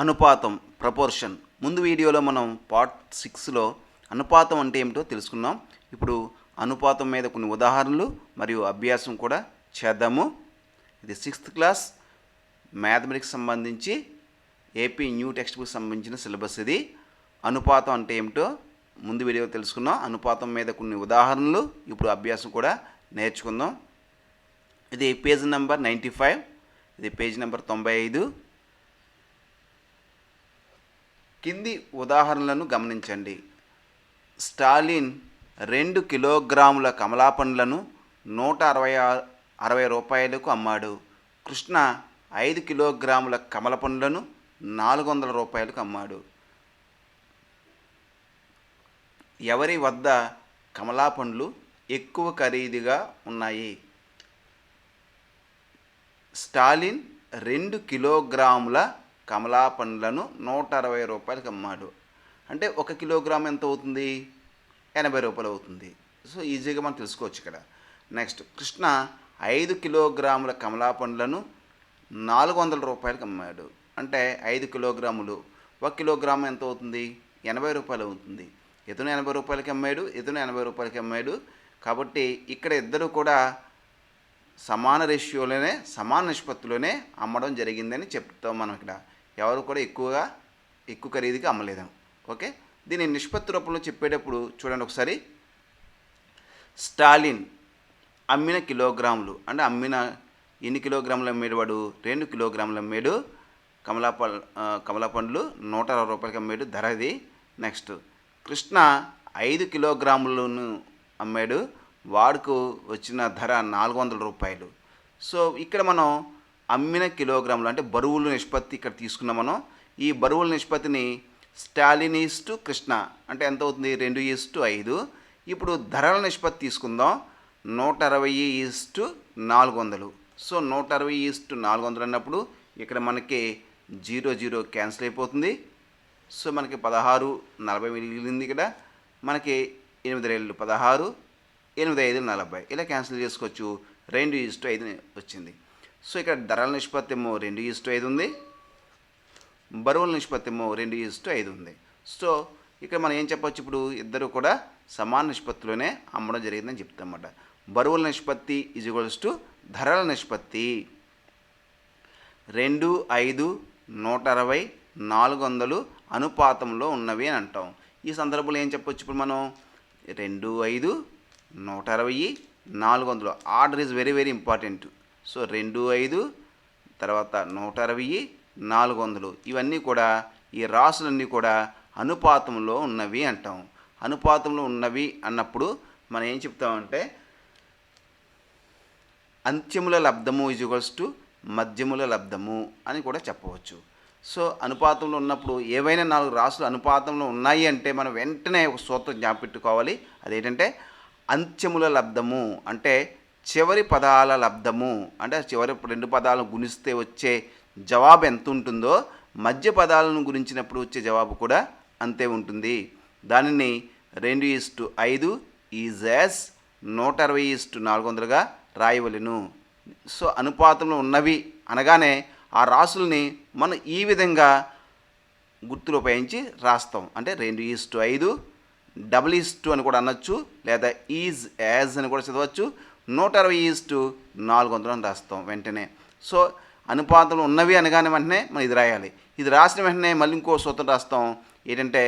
అనుపాతం proportion. ముందు వీడియోలో మనం పార్ట్ 6లో అనుపాతం అంటే ఏమిటో తెలుసుకున్నాం. ఇప్పుడు అనుపాతం మీద కొన్ని ఉదాహరణలు మరియు అభ్యాసం కూడా చేద్దాము. ఇది 6th క్లాస్ మ్యాథమెటిక్స్ సంబంధించి ఏపీ న్యూ టెక్స్ట్ బుక్ సంబంధించిన సిలబస్. ఇది అనుపాతం అంటే ఏమిటో ముందు వీడియో తెలుసుకున్నాం. అనుపాతం మీద కొన్ని ఉదాహరణలు, ఇప్పుడు అభ్యాసం కూడా నేర్చుకుందాం. ఇది పేజ్ నెంబర్ 95, ఇది పేజ్ నెంబర్ 95. కింది ఉదాహరణలను గమనించండి. స్టాలిన్ 2 కిలోగ్రాముల కమలా పండ్లను 160 రూపాయలకు అమ్మాడు. కృష్ణ 5 కిలోగ్రాముల కమల పండ్లను 400 రూపాయలకు అమ్మాడు. ఎవరి వద్ద కమలా పండ్లు ఎక్కువ ఖరీదుగా ఉన్నాయి? స్టాలిన్ 2 కిలోగ్రాముల కమలా పండ్లను 160 రూపాయలకు అమ్మాడు. అంటే 1 కిలోగ్రామ్ ఎంత అవుతుంది? 80 రూపాయలు అవుతుంది. సో ఈజీగా మనం తెలుసుకోవచ్చు ఇక్కడ. నెక్స్ట్, కృష్ణ 5 కిలోగ్రాముల కమలా పండ్లను 400 రూపాయలకు అమ్మాడు. అంటే 5 కిలోగ్రాములు, 1 కిలోగ్రామ్ ఎంత అవుతుంది? 80 రూపాయలు అవుతుంది. ఇతను 80 రూపాయలకి అమ్మాడు, ఇతను 80 రూపాయలకి అమ్మాడు. కాబట్టి ఇక్కడ ఇద్దరు కూడా సమాన రేషియోలోనే, సమాన నిష్పత్తిలోనే అమ్మడం జరిగిందని చెప్తాం మనం ఇక్కడ. ఎవరు కూడా ఎక్కువ ఖరీదుగా అమ్మలేదు. ఓకే, దీన్ని నిష్పత్తి రూపంలో చెప్పేటప్పుడు చూడండి ఒకసారి. స్టాలిన్ అమ్మిన కిలోగ్రాములు అంటే ఎన్ని కిలోగ్రాములు అమ్మేడు వాడు? 2 కిలోగ్రాములు అమ్మాడు. కమలా పండ్లు 160 రూపాయలకి అమ్మాడు, ధర ఇది. నెక్స్ట్, కృష్ణ 5 కిలోగ్రాములను అమ్మాడు, వాడుకు వచ్చిన ధర 400 రూపాయలు. సో ఇక్కడ మనం అమ్మిన కిలోగ్రాములు అంటే బరువుల నిష్పత్తి ఇక్కడ తీసుకున్నాం మనం. ఈ బరువుల నిష్పత్తిని స్టాలిన్ ఈస్టు కృష్ణ అంటే ఎంత అవుతుంది? 2:5. ఇప్పుడు ధరల నిష్పత్తి తీసుకుందాం. 160:400. సో 160:400 అన్నప్పుడు ఇక్కడ మనకి 0 క్యాన్సిల్ అయిపోతుంది. సో మనకి 16:40 మిగిలింది. ఇక్కడ మనకి 8 16, 8 5 40 ఇలా క్యాన్సిల్ చేసుకోవచ్చు. 2:5 వచ్చింది. సో ఇక్కడ ధరల నిష్పత్తి ఏమో 2:5 ఉంది, బరువుల నిష్పత్తి ఏమో 2:5 ఉంది. సో ఇక్కడ మనం ఏం చెప్పచ్చు? ఇప్పుడు ఇద్దరు కూడా సమాన నిష్పత్తిలోనే అమ్మడం జరిగిందని చెప్తామన్నమాట. బరువుల నిష్పత్తి = ధరల నిష్పత్తి. 2, 5, 160, 400 అనుపాతంలో ఉన్నవి అని అంటాం. ఈ సందర్భంలో ఏం చెప్పొచ్చు? ఇప్పుడు మనం 2, 5, 160, 400. Order is very very important. So 2, 5 తర్వాత 160, 400 ఇవన్నీ కూడా, ఈ రాసులన్నీ కూడా అనుపాతంలో ఉన్నవి అంటాం. అనుపాతంలో ఉన్నవి అన్నప్పుడు మనం ఏం చెప్తామంటే అంత్యముల లబ్ధము = మధ్యముల లబ్ధము అని కూడా చెప్పవచ్చు. సో అనుపాతంలో ఉన్నప్పుడు ఏవైనా 4 రాసులు అనుపాతంలో ఉన్నాయి అంటే మనం వెంటనే ఒక సూత్రం జ్ఞాపకపెట్టుకోవాలి. అదేంటంటే అంత్యముల లబ్ధము అంటే చివరి పదాల లబ్ధము. అంటే చివరి 2 పదాలను గుణిస్తే వచ్చే జవాబు ఎంత ఉంటుందో మధ్య పదాలను గురించినప్పుడు వచ్చే జవాబు కూడా అంతే ఉంటుంది. దానిని 2:5 ఈజ్ యాజ్ 160:400గా రాయవలెను. సో అనుపాతంలో ఉన్నవి అనగానే ఆ రాసుల్ని మనం ఈ విధంగా గుర్తులు ఉపయోగించి రాస్తాం. అంటే 2:5 డబుల్ అని కూడా అనొచ్చు, లేదా ఈజ్ యాజ్ అని కూడా చదవచ్చు. 160:400 అని రాస్తాం వెంటనే. సో అనుపాతంలో ఉన్నవి అనగానే వెంటనే మనం ఇది రాయాలి. ఇది రాసిన వెంటనే మళ్ళీ ఇంకో సూత్రం రాస్తాం. ఏంటంటే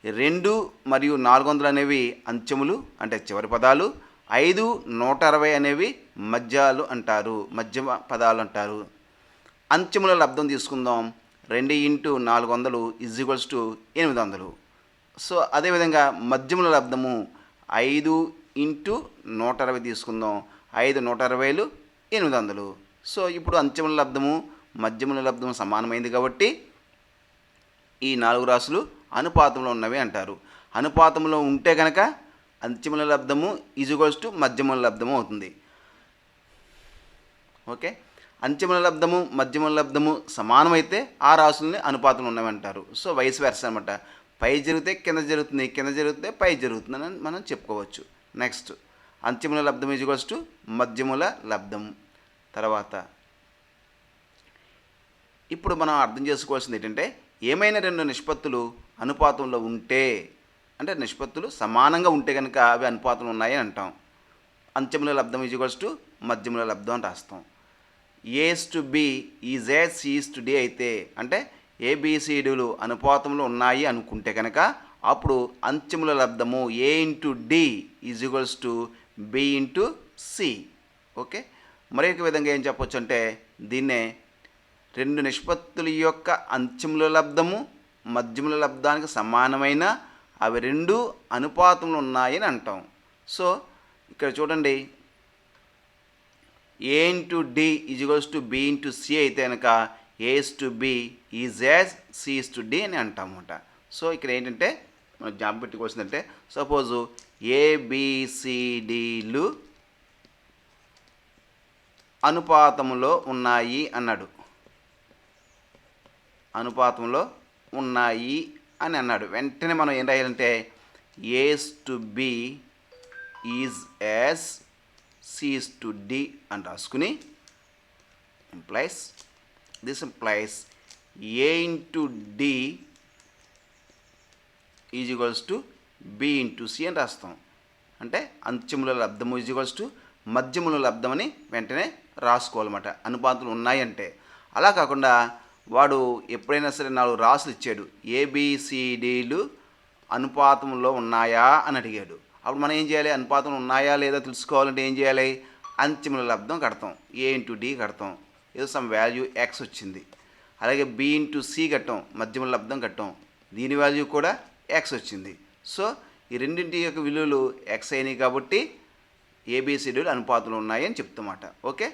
2 మరియు 400 అనేవి అంత్యములు అంటే చివరి పదాలు. 5, 160 అనేవి మధ్యాలు అంటారు, మధ్య పదాలు అంటారు. అంత్యముల లబ్ధం తీసుకుందాం. 2 × 400 = 800. సో అదేవిధంగా మధ్యముల లబ్ధము 5 × 160 తీసుకుందాం. 5 160 800. సో ఇప్పుడు అంత్యముల లబ్ధము మధ్యముల లబ్ధము సమానమైంది కాబట్టి ఈ 4 రాసులు అనుపాతంలో ఉన్నవి అంటారు. అనుపాతంలో ఉంటే కనుక అంత్యముల లబ్ధము = మధ్యముల లబ్ధము అవుతుంది. ఓకే, అంత్యముల లబ్ధము మధ్యముల లబ్ధము సమానమైతే ఆ రాసుల్ని అనుపాతంలో ఉన్నవి అంటారు. సో వైస్ వెర్స అనమాట. పై జరిగితే కింద జరుగుతుంది, కింద జరిగితే పై జరుగుతుందని మనం చెప్పుకోవచ్చు. నెక్స్ట్, అంత్యముల లబ్ధం ఈజ్ టు మధ్యముల లబ్ధం. తర్వాత ఇప్పుడు మనం అర్థం చేసుకోవాల్సింది ఏంటంటే, ఏమైనా రెండు నిష్పత్తులు అనుపాతంలో ఉంటే, అంటే నిష్పత్తులు సమానంగా ఉంటే కనుక అవి అనుపాతంలో ఉన్నాయని అంటాం. అంత్యముల లబ్ధం ఈజ్ టు మధ్యముల లబ్ధం అని రాస్తాం. A's to B is as C's to D అయితే, అంటే ఏబిసిడీలు అనుపాతంలో ఉన్నాయి అనుకుంటే కనుక అప్పుడు అంత్యముల లబ్ధము A into D is equals to B into C. Okay, మరొక విధంగా ఏం చెప్పొచ్చు అంటే, దీన్నే రెండు నిష్పత్తుల యొక్క అంత్యముల లబ్ధము మధ్యముల లబ్ధానికి సమానమైన అవి రెండు అనుపాతంలో ఉన్నాయని అంటాం. సో ఇక్కడ చూడండి, A into D is equals to B into C అయితే కనుక A's to B is as C's to D అని అంటామన్నమాట. సో ఇక్కడ ఏంటంటే మనం జ్ఞాపకం పెట్టుకోవాల్సిందంటే, సపోజు ఏబిసిడిలు అనుపాతంలో ఉన్నాయి అన్నాడు, అనుపాతంలో ఉన్నాయి అని అన్నాడు. వెంటనే మనం ఏం రాయాలంటే A's to B is as C's to D అని రాసుకుని this implies A into D is equals to B into C అని రాస్తాం. అంటే అంత్యముల లబ్ధము ఈజ్ ఈక్వల్స్ టు మధ్యముల లబ్ధం అని వెంటనే రాసుకోవాలన్నమాట అనుపాతంలో ఉన్నాయంటే. అలా కాకుండా వాడు ఎప్పుడైనా సరే 4 రాసులు ఇచ్చాడు, ఏబిసిడీలు అనుపాతంలో ఉన్నాయా అని అడిగాడు. అప్పుడు మనం ఏం చేయాలి, అనుపాతంలో ఉన్నాయా లేదా తెలుసుకోవాలంటే ఏం చేయాలి, అంత్యముల లబ్ధం కడతాం, ఏ ఇంటూ డి కడతాం, ఏదో సమ్ వాల్యూ ఎక్స్ వచ్చింది. అలాగే బి ఇంటూ సి కట్టాం, మధ్యముల లబ్ధం కట్టాం, దీని వాల్యూ కూడా ఎక్స్ వచ్చింది. సో ఈ రెండింటి యొక్క విలువలు ఎక్స్ అయినాయి కాబట్టి ఏబిసిడీలు అనుపాతంలో ఉన్నాయి అని చెప్తామాట. ఓకే,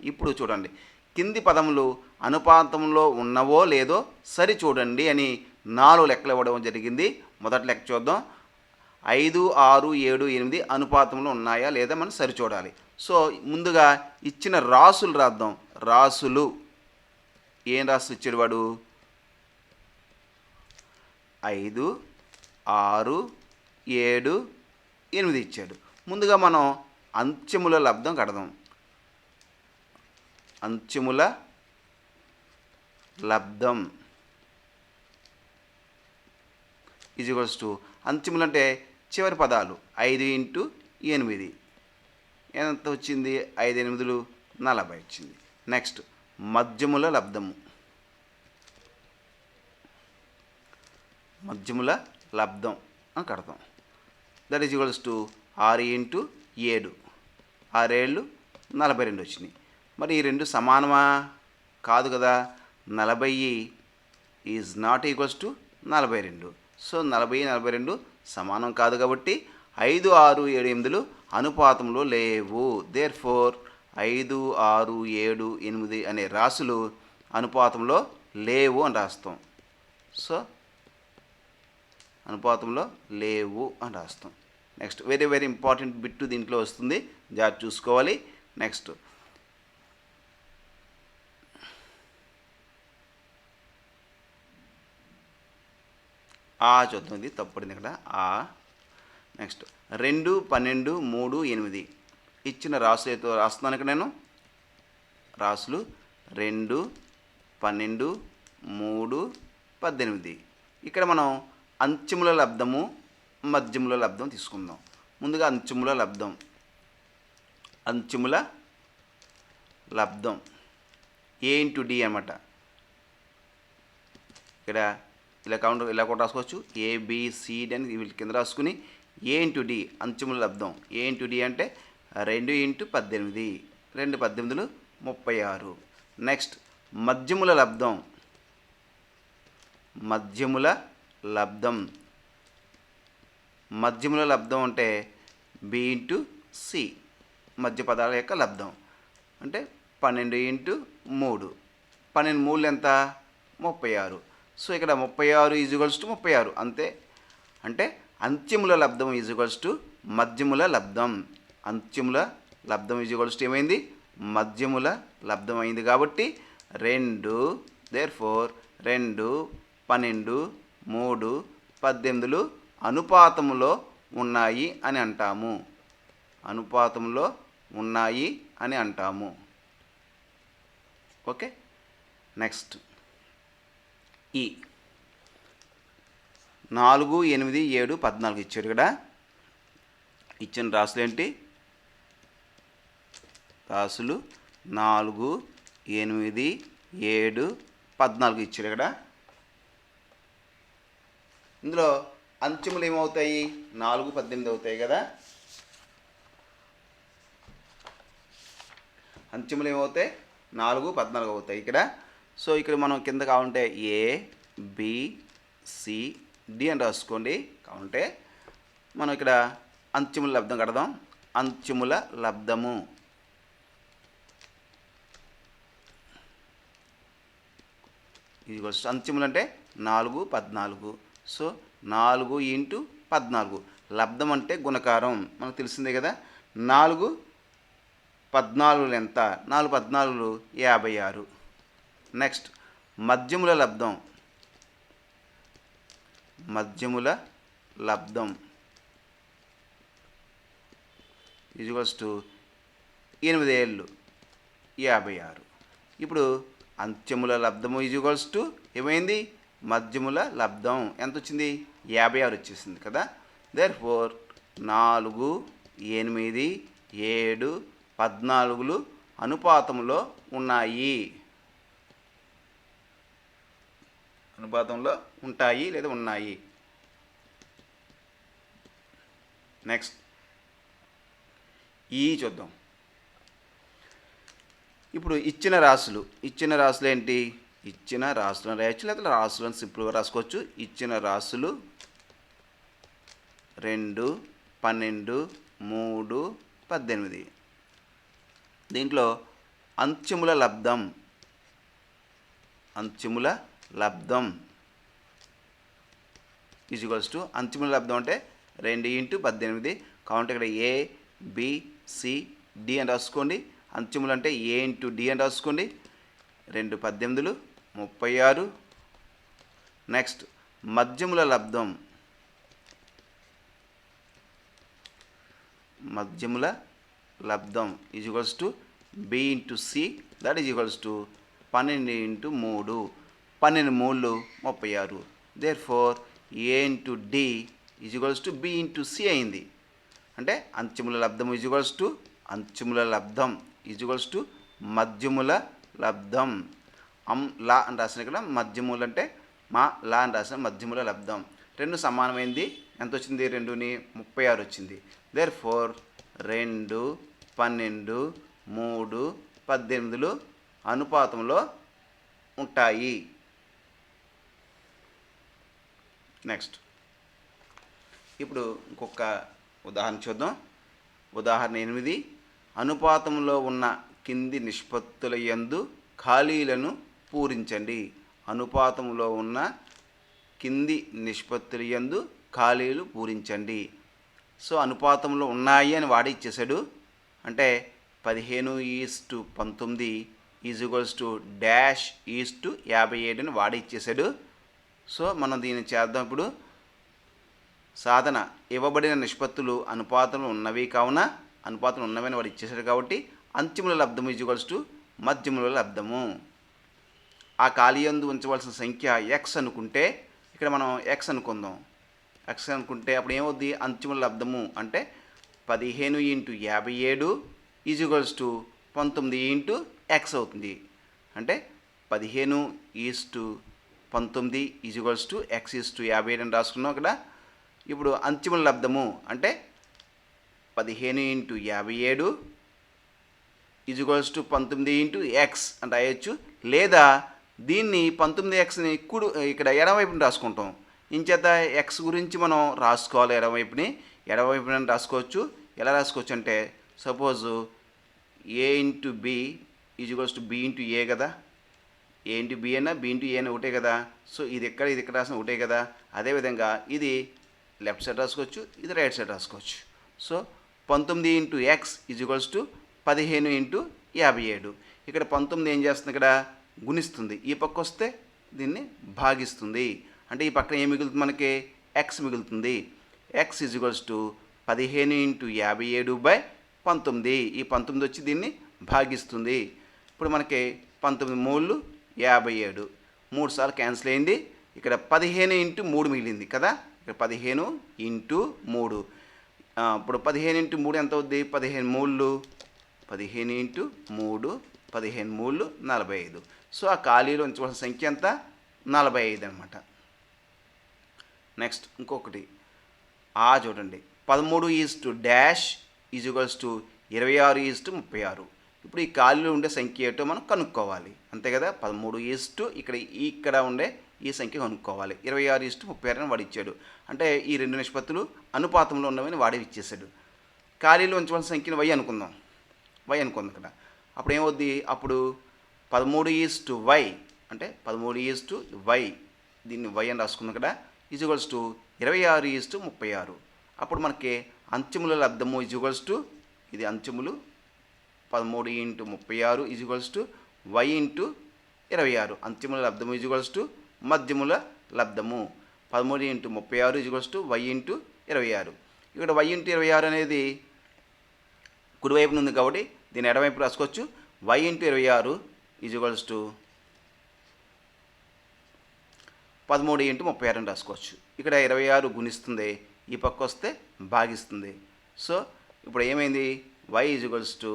ఇప్పుడు చూడండి, కింది పదములు అనుపాతంలో ఉన్నవో లేదో సరి చూడండి అని 4 లెక్కలు ఇవ్వడం జరిగింది. మొదటి లెక్క చూద్దాం. 5, 6, 7, 8 అనుపాతంలో ఉన్నాయా లేదా మనం సరి చూడాలి. సో ముందుగా ఇచ్చిన రాసులు రాద్దాం. రాసులు ఏం రాసులు ఇచ్చాడు వాడు, 5, 6, 7, 8 ఇచ్చాడు. ముందుగా మనం అంత్యముల లబ్ధం కడదాం. అంత్యముల లబ్ధం ఈజ్ ఈక్వల్స్ టు, అంత్యములు అంటే చివరి పదాలు, 5 ఇంటూ 8 ఎంత వచ్చింది, 5, 8, 40 వచ్చింది. నెక్స్ట్ మధ్యముల లబ్ధము, మధ్యముల లబ్ధం అని కడతాం. That is equals to 6 into 7, 6 7 42 వచ్చినాయి. మరి ఈ రెండు సమానమా, కాదు కదా, 40 is not equals to 42. So 40, 42 సమానం కాదు కాబట్టి 5, 6, 7, 8 అనుపాతంలో లేవు. దేర్ ఫోర్ 5, 6, 7, 8 అనే రాసులు అనుపాతంలో లేవు అని రాస్తాం. సో అనుపాతంలో లేవు అని రాస్తాం. Next very very important bit దీంట్లో వస్తుంది, జాగ్రత్త చూసుకోవాలి. నెక్స్ట్ చూద్దాం, ఇది తప్పుడింది ఇక్కడ నెక్స్ట్ 2, 12, 3, 8 ఇచ్చిన రాసులు అయితే రాస్తున్నాను ఇక్కడ నేను. రాసులు 2, 12, 3, 18. ఇక్కడ మనం అంత్యముల లబ్ధము మధ్యముల లబ్ధం తీసుకుందాం. ముందుగా అంత్యముల లబ్ధం, అంత్యముల లబ్ధం ఏ ఇంటూ డి అనమాట. ఇక్కడ ఇలా కౌంటర్ ఇలా కూడా రాసుకోవచ్చు, ఏబిసిడి అని వీళ్ళ కింద రాసుకుని ఏ ఇంటూ డి అంత్యముల లబ్ధం. ఏ ఇంటూ డి అంటే 2 ఇంటూ 18, 2 18 36. నెక్స్ట్ మధ్యముల లబ్ధం, మధ్యముల లబ్ధం, మధ్యముల లబ్ధం అంటే బి ఇంటూ సి, మధ్య పదాల యొక్క లబ్ధం అంటే 12 ఇంటూ 3, 12 3 ఎంత 36. సో ఇక్కడ 36 ఈజ్ ఈక్వల్స్ టు 36 అంతే. అంటే అంత్యముల లబ్ధం ఈజ్ ఈక్వల్స్ టు మధ్యముల లబ్ధం. అంత్యముల లబ్ధం ఈజ్ ఈక్వల్స్ టు ఏమైంది, మధ్యముల లబ్ధం అయింది. కాబట్టి 2 దేర్ ఫోర్ 2, 12, 3, 18 అనుపాతములో ఉన్నాయి అని అంటాము. అనుపాతంలో ఉన్నాయి అని అంటాము. ఓకే. నెక్స్ట్ ఈ 4, 8, 7, 14 ఇచ్చాడు ఇక్కడ. ఇచ్చిన రాసులు ఏంటి? రాసులు 4, 8, 7, 14 ఇచ్చాడు ఇక్కడ. ఇందులో అంచెములు ఏమవుతాయి? 4, 18 అవుతాయి కదా. అంచెములు ఏమవుతాయి? 4, 14 అవుతాయి ఇక్కడ. సో ఇక్కడ మనం కింద కావాలంటే ఏ, బి, సి, డి అని రాసుకోండి. కావాలంటే మనం ఇక్కడ అంచెముల లబ్ధం కడదాం. అంచెముల లబ్ధము ఇది అంచెములు అంటే 4, 14. సో 4 × 14. లబ్ధం అంటే గుణకారం మనకు తెలిసిందే కదా. 4 14 ఎంత? 4 14 56. నెక్స్ట్ మధ్యముల లబ్ధం. మధ్యముల లబ్ధం ఈజ్వల్స్ టు 8 ఏళ్ళు 56. ఇప్పుడు అంత్యముల లబ్ధము ఈజ్వల్స్ టు ఏమైంది? మధ్యముల లబ్ధం ఎంత వచ్చింది? 56 వచ్చేసింది కదా. దేర్ఫోర్ 4, 8, 7, 14 అనుపాతంలో ఉన్నాయి. అనుపాతంలో ఉంటాయి లేదా ఉన్నాయి. నెక్స్ట్ ఈ చూద్దాం. ఇప్పుడు ఇచ్చిన రాసులు ఏంటి? ఇచ్చిన రాసులను రాయొచ్చు లేదా రాసులను సింపుల్గా రాసుకోవచ్చు. ఇచ్చిన రాసులు 2, 12, 3, 18. దీంట్లో అంత్యముల లబ్ధం ఈజ్వల్స్ టు అంత్యముల లబ్ధం అంటే 2 × 18. కాబట్టి ఇక్కడ ఏ, బి, సి, డి అని రాసుకోండి. అంత్యములు అంటే ఏ × డి అని రాసుకోండి. 2 18 36. నెక్స్ట్ మధ్యముల లబ్ధం is equals to B × C, that is equals to 12 × 3. 12 3 36. Therefore A × D is equals to B × C అయింది. అంటే అంత్యముల లబ్ధం ఈజ్వల్స్ టు మధ్యముల లబ్ధం. లా అని రాసిన ఇక్కడ మధ్యములు అంటే లా అని రాసిన మధ్యముల లబ్ధం. 2 సమానమైంది. ఎంత వచ్చింది? 2ని 36 వచ్చింది. దేర్ఫోర్ 2, 12, 3, 18 అనుపాతంలో ఉంటాయి. నెక్స్ట్ ఇప్పుడు ఇంకొక ఉదాహరణ చూద్దాం. ఉదాహరణ 8. అనుపాతంలో ఉన్న కింది నిష్పత్తుల యందు ఖాళీలను పూరించండి. అనుపాతంలో ఉన్న కింది నిష్పత్తుల యందు ఖాళీలు పూరించండి. సో అనుపాతంలో ఉన్నాయి అని వాడి ఇచ్చేసాడు. అంటే 15:19 ఈజ్వల్స్ టు -57 అని వాడి ఇచ్చేసాడు. సో మనం దీన్ని చేద్దాం. ఇప్పుడు సాధన ఇవ్వబడిన నిష్పత్తులు అనుపాతంలో ఉన్నవి కావున అనుపాతంలో ఉన్నవని వాడు ఇచ్చేసాడు కాబట్టి అంత్యముల లబ్ధము ఈజ్వల్స్ టు మధ్యముల లబ్ధము. ఆ ఖాళీ యందు ఉంచవలసిన సంఖ్య ఎక్స్ అనుకుంటే ఇక్కడ మనం ఎక్స్ అనుకుందాం. ఎక్స్ అనుకుంటే అప్పుడు ఏమవుద్ది? అంత్యముల లబ్ధము అంటే 15 × 57 ఈజ్వల్స్ టు 19 × ఎక్స్ అవుతుంది. అంటే 15:19 ఈజ్వల్స్ టు ఎక్స్ ఈజ్ టు 57 అని రాసుకున్నాం అక్కడ. ఇప్పుడు అంత్యముల లబ్ధము అంటే 15 × 57 ఈజ్వల్స్ టు 19 × ఎక్స్ అని రాయొచ్చు. లేదా దీన్ని 19xని ఇక్కడ ఎడమవైపుని రాసుకుంటాం. ఇంచేత ఎక్స్ గురించి మనం రాసుకోవాలి. ఎడమవైపుని రాసుకోవచ్చు. ఎలా రాసుకోవచ్చు అంటే suppose A × B equals to B × A కదా. ఏ × బి అయినా బి × ఏ అయినా ఒకటే కదా. సో ఇది ఇక్కడ రాసిన ఒకటే కదా. అదేవిధంగా ఇది లెఫ్ట్ సైడ్ రాసుకోవచ్చు, ఇది రైట్ సైడ్ రాసుకోవచ్చు. So 19 × X ఈజ్వల్స్ to 15 × 57. ఇక్కడ 19 ఏం చేస్తుంది? ఇక్కడ గుణిస్తుంది. ఈ పక్క వస్తే దీన్ని భాగిస్తుంది. అంటే ఈ పక్కన ఏం మిగులుతుంది? మనకి ఎక్స్ మిగులుతుంది. X ఈజ్వల్స్ to 15 into 57/19. ఈ 19 వచ్చి దీన్ని భాగిస్తుంది. ఇప్పుడు మనకి 19 మూళ్ళు 57, 3 సార్లు క్యాన్సిల్ అయింది. ఇక్కడ 15 ఇంటూ 3 మిగిలింది కదా, ఇక్కడ 15 ఇంటూ 3. ఇప్పుడు 15 ఇంటూ 3 ఎంత అవుద్ది? 15 మూళ్ళు 15 ఇంటూ 3, 15 మూళ్ళు 45. సో ఆ ఖాళీలో ఉంచవలసిన సంఖ్య ఎంత? 45 అనమాట. నెక్స్ట్ ఇంకొకటి చూడండి, 13:-26:36. ఇప్పుడు ఈ ఖాళీలో ఉండే సంఖ్య ఏటో మనం కనుక్కోవాలి, అంతే కదా. 13 ఇక్కడ ఉండే ఈ సంఖ్య కనుక్కోవాలి. 26:36 అని వాడు ఇచ్చాడు, అంటే ఈ రెండు నిష్పత్తులు అనుపాతంలో ఉన్నవని వాడే ఇచ్చేసాడు. ఖాళీలో ఉంచవలసిన సంఖ్యను y అనుకుందాం ఇక్కడ. అప్పుడు ఏమవుద్ది? అప్పుడు 13:y అంటే 13:y, దీన్ని y అని రాసుకుందాం ఇక్కడ, ఈజ్వల్స్ టు 26:36. అప్పుడు మనకి అంత్యముల లబ్ధము ఈజ్వల్స్ టు, ఇది అంత్యములు 13 into 36 is equals to y into 26. అంత్యముల లబ్ధము ఈజ్వల్స్ టు మధ్యముల లబ్ధము 13 into 36 is equals to y into 26. ఇక్కడ y ఇంటూ 26 అనేది కుడివైపున ఉంది కాబట్టి దీన్ని ఎడవైపు రాసుకోవచ్చు. y ఇంటూ 26 ఈజ్వల్స్ టు 13 ఇంటూ 36 అని రాసుకోవచ్చు. ఇక్కడ 26 గుణిస్తుంది, ఈ పక్క వస్తే భాగిస్తుంది. సో ఇప్పుడు ఏమైంది? y ఈజ్వల్స్ టు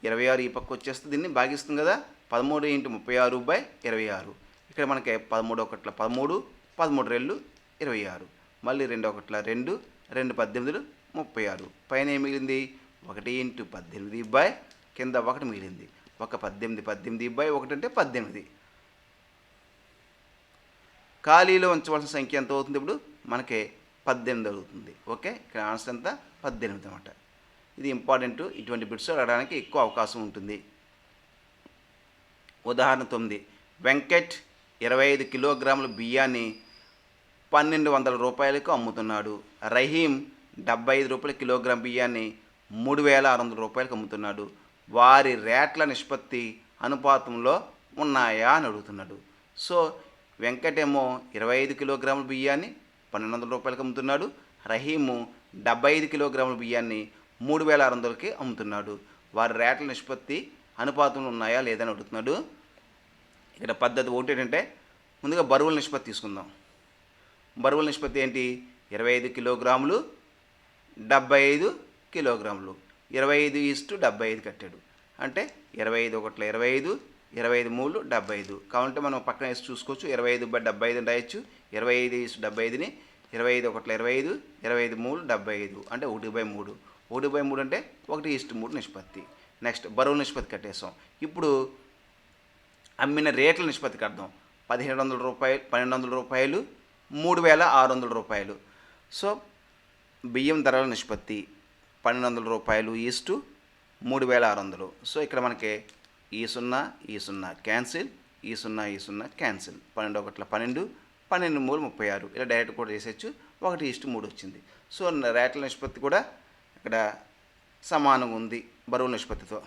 26 ఈ పక్క వచ్చేస్తే దీన్ని భాగిస్తుంది కదా, 13 ఇంటూ 36/26. ఇక్కడ మనకి 13 ఒకట్ల 13, 13 రెళ్ళు 26, మళ్ళీ 2 ఒకట్ల 2, 2 18 36. పైన ఏం మిగిలింది? 1 ఇంటూ 18 కింద 1 మిగిలింది. 18 18/1 అంటే 18. ఖాళీలో ఉంచవలసిన సంఖ్య ఎంత అవుతుంది? ఇప్పుడు మనకి 18 అవుతుంది. ఓకే, ఇక్కడ ఆన్సర్ ఎంత? 18 అన్నమాట. ఇది ఇంపార్టెంట్, ఇటువంటి బిట్స్ రావడానికి ఎక్కువ అవకాశం ఉంటుంది. ఉదాహరణ 9, వెంకట్ 25 కిలోగ్రాముల బియ్యాన్ని 1200 రూపాయలకు అమ్ముతున్నాడు. రహీం 75 రూపాయల కిలోగ్రామ్ బియ్యాన్ని 3600 రూపాయలకు అమ్ముతున్నాడు. వారి రేట్ల నిష్పత్తి అనుపాతంలో ఉన్నాయా అని అడుగుతున్నాడు. సో వెంకట్ ఏమో 25 కిలోగ్రాముల బియ్యాన్ని 1200 రూపాయలకు అమ్ముతున్నాడు. రహీము 75 కిలోగ్రాముల బియ్యాన్ని 3600కి అమ్ముతున్నాడు. వారి రేట్ల నిష్పత్తి అనుపాతంలో ఉన్నాయా లేదని అడుగుతున్నాడు. ఇక్కడ పద్ధతి ఒకటి ఏంటంటే, ముందుగా బరువుల నిష్పత్తి తీసుకుందాం. బరువుల నిష్పత్తి ఏంటి? 25 కిలోగ్రాములు 75 కిలోగ్రాములు, 25:75 కట్టాడు. అంటే 25 ఒకట్ల 25, 25 మూలు 75. కాబట్టి మనం పక్కన వేసి చూసుకోవచ్చు, 25/75 అని రాయొచ్చు. 25:75ని 25 ఒకట్ల 25, 25 మూలు 75 అంటే 1/3. 1/3 అంటే 1:3 నిష్పత్తి. నెక్స్ట్ బరువుల నిష్పత్తి కట్టేసాం. ఇప్పుడు అమ్మిన రేట్ల నిష్పత్తి కడదాం. 1200 రూపాయలు 3600 రూపాయలు. సో బియ్యం ధరల నిష్పత్తి 1200 రూపాయలు ఈస్టు 3600. సో ఇక్కడ మనకి ఈ 0 క్యాన్సిల్, ఈ 0 క్యాన్సిల్. 12 ఒకట్ల 12, 12 మూలు 36. ఇలా డైరెక్ట్ కూడా చేసేయచ్చు. 1:3 వచ్చింది. సో రేట్ల నిష్పత్తి కూడా ఇక్కడ సమానంగా ఉంది బరువుల నిష్పత్తితో.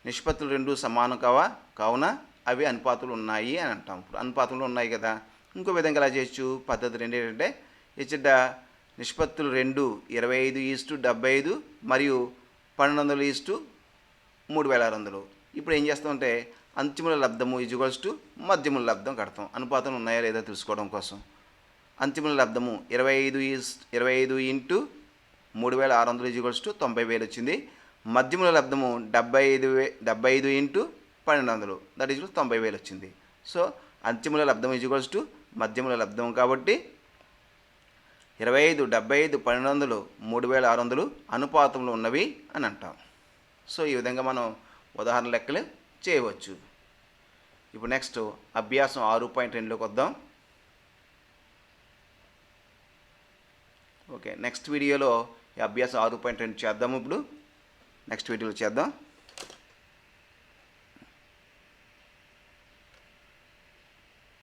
నిష్పత్తులు రెండు సమానం కావున అవి అనుపాతంలో ఉన్నాయి అని అంటాం. ఇప్పుడు అనుపాతంలో ఉన్నాయి కదా. ఇంకో విధంగా ఎలా చేయొచ్చు? పద్ధతి 2 ఏంటంటే, ఇచ్చట నిష్పత్తులు 2 25:75 మరియు 1200:3600. ఇప్పుడు ఏం చేస్తామంటే అంతిముల లబ్ధము ఈజ్వల్స్ టు మధ్యముల లబ్ధం కడతాం, అనుపాతంలో ఉన్నాయా లేదా తెలుసుకోవడం కోసం. అంతిముల లబ్ధము 25 ఇంటూ 3600 ఈజ్వల్స్ టు 90,000 వచ్చింది. మధ్యముల లబ్ధము 75 ఇంటూ 1200 దట్ ఈజ్ 90,000 వచ్చింది. సో అంతిముల లబ్ధం ఈజ్వల్స్ టు మధ్యముల లబ్ధం కాబట్టి 25, 75, 1200, 3600 అనుపాతంలో ఉన్నవి అని అంటాం. సో ఈ విధంగా మనం ఉదాహరణ లెక్కలు చేయవచ్చు. ఇప్పుడు నెక్స్ట్ అభ్యాసం 6.2లోకి వద్దాం. ఓకే, నెక్స్ట్ వీడియోలో ఈ అభ్యాసం 6.2 చేద్దాము. ఇప్పుడు నెక్స్ట్ వీడియోలో చేద్దాం.